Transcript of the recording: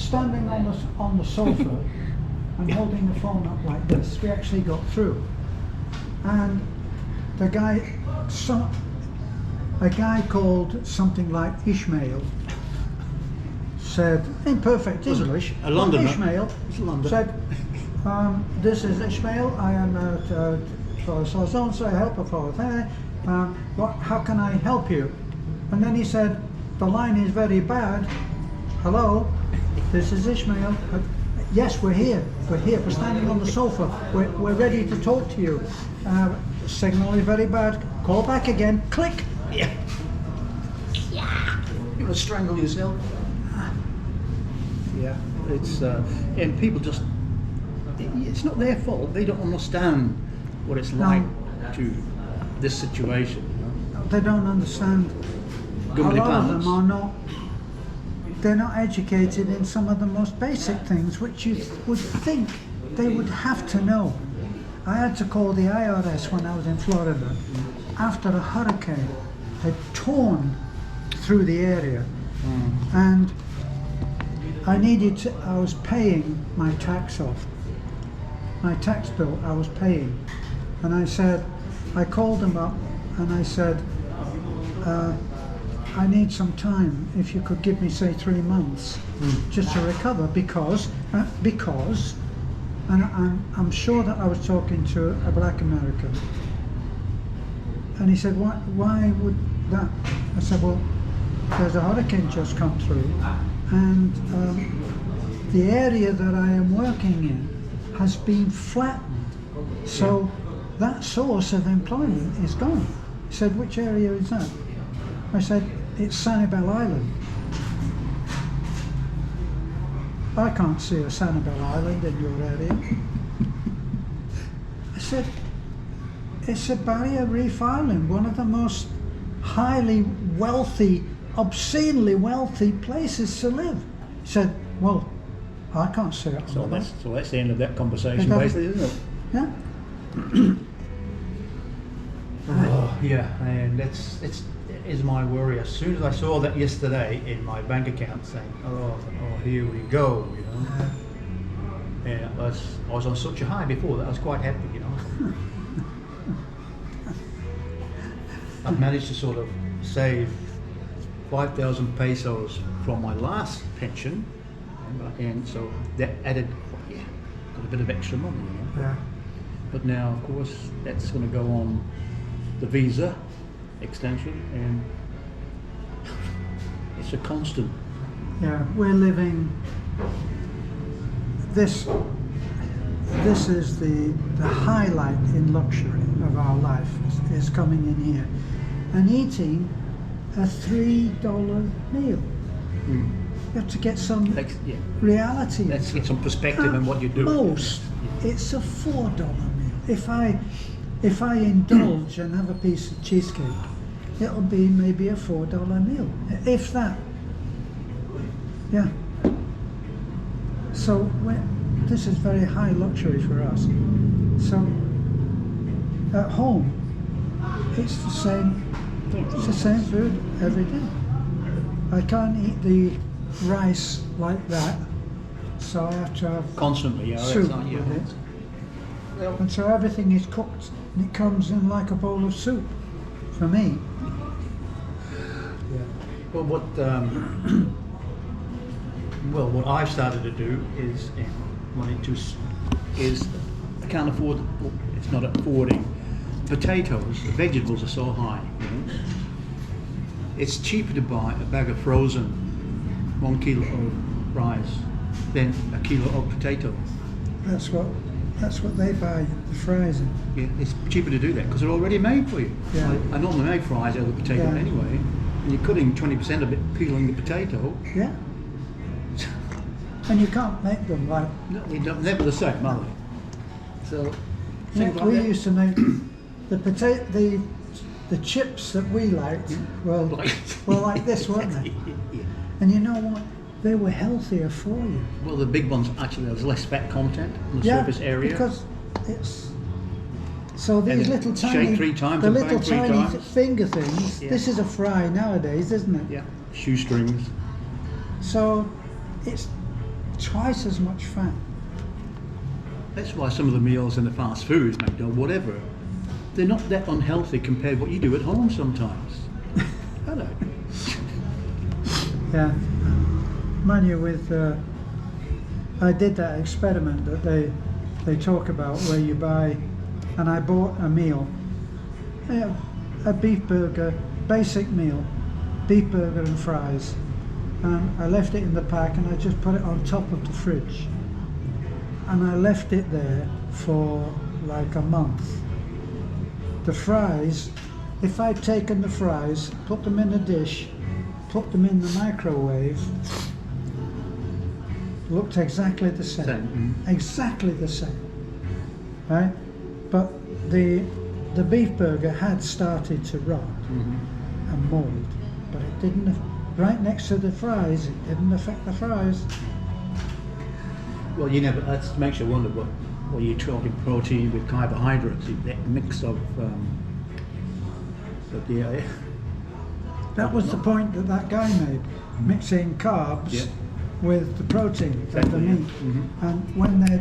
standing on the sofa and holding the phone up like this. We actually got through, and the guy, a guy called something like Ishmael, said in perfect English, a Londoner. Ishmael said, "This is Ishmael. I am for so-and-so, helper for there. How can I help you?" And then he said, "The line is very bad. Hello, this is Ishmael. Yes, we're here. We're here. We're standing on the sofa. We're ready to talk to you. Signal is very bad. Call back again. Click." Yeah. You want to strangle yourself? Yeah. It's and people just. It's not their fault. They don't understand what it's like to this situation. You know? They don't understand. A lot of them are not. They're not educated in some of the most basic things which you would think they would have to know. I had to call the IRS when I was in Florida after a hurricane had torn through the area, and I was paying my tax off. My tax bill I was paying, and I called them up and I said, I need some time, if you could give me say 3 months just to recover, because and I'm sure that I was talking to a black American, and he said, why would that? I said, well, there's a hurricane just come through, and the area that I am working in has been flattened, so that source of employment is gone. He said, which area is that? I said, it's Sanibel Island. I can't see a Sanibel Island in your area. I said, it's a Barrier Reef Island, one of the most highly wealthy, obscenely wealthy places to live. He said, well, I can't see it. So that's the end of that conversation, basically, isn't it? Yeah. Oh, yeah, and that is my worry. As soon as I saw that yesterday in my bank account, saying, "Oh, here we go," you know. And I was on such a high before that I was quite happy, you know. I've managed to sort of save 5,000 pesos from my last pension, and so that added, got a bit of extra money, you know. Yeah. But now, of course, that's going to go on the visa extension, and it's a constant. Yeah, we're living. This is the highlight in luxury of our life is coming in here and eating a $3 meal. You have to get some reality. Let's get some perspective on what you do. Most, it's a $4 meal. If I indulge and have a piece of cheesecake, it'll be maybe a $4 meal, if that. Yeah. So this is very high luxury for us. So at home, it's the same. It's the same food every day. I can't eat the rice like that, so I have to have Constantly, soup with it. Well, And so everything is cooked and it comes in like a bowl of soup for me. well, what I've started to do is, I can't afford. Well, it's not affording. Potatoes, vegetables are so high. You know? It's cheaper to buy a bag of frozen 1 kilo of rice than a kilo of potato. That's what they buy the fries in. Yeah, it's cheaper to do that because they're already made for you. Yeah. I normally make fries out of the potato anyway, and you're cutting 20% of it, peeling the potato. Yeah. And you can't make them like. They're never the same, are they? So things like we that. used to make the chips that we liked were like this, weren't they? Yeah. And you know what? They were healthier for you. Well, the big ones actually there's less fat content on the surface area. Because it's so these And little shake tiny, 3 times the and little bang 3 tiny times. finger things. Yeah. This is a fry nowadays, isn't it? Yeah, shoestrings. So it's twice as much fat. That's why some of the meals in the fast foods, McDonald's, whatever, they're not that unhealthy compared to what you do at home sometimes. Hello. Yeah, mind you, with I did that experiment that they talk about where you buy, and I bought a meal, a beef burger, basic meal, beef burger and fries, and I left it in the pack and I just put it on top of the fridge, and I left it there for like a month. The fries, if I'd taken the fries, put them in a dish, put them in the microwave, looked exactly the same. Exactly the same, right? But the beef burger had started to rot and mould, but it didn't. Right next to the fries, it didn't affect the fries. Well, you never. That makes you wonder what you're talking protein with carbohydrates, that mix of. But yeah. That was the point that guy made, mixing carbs with the protein of the meat. And when they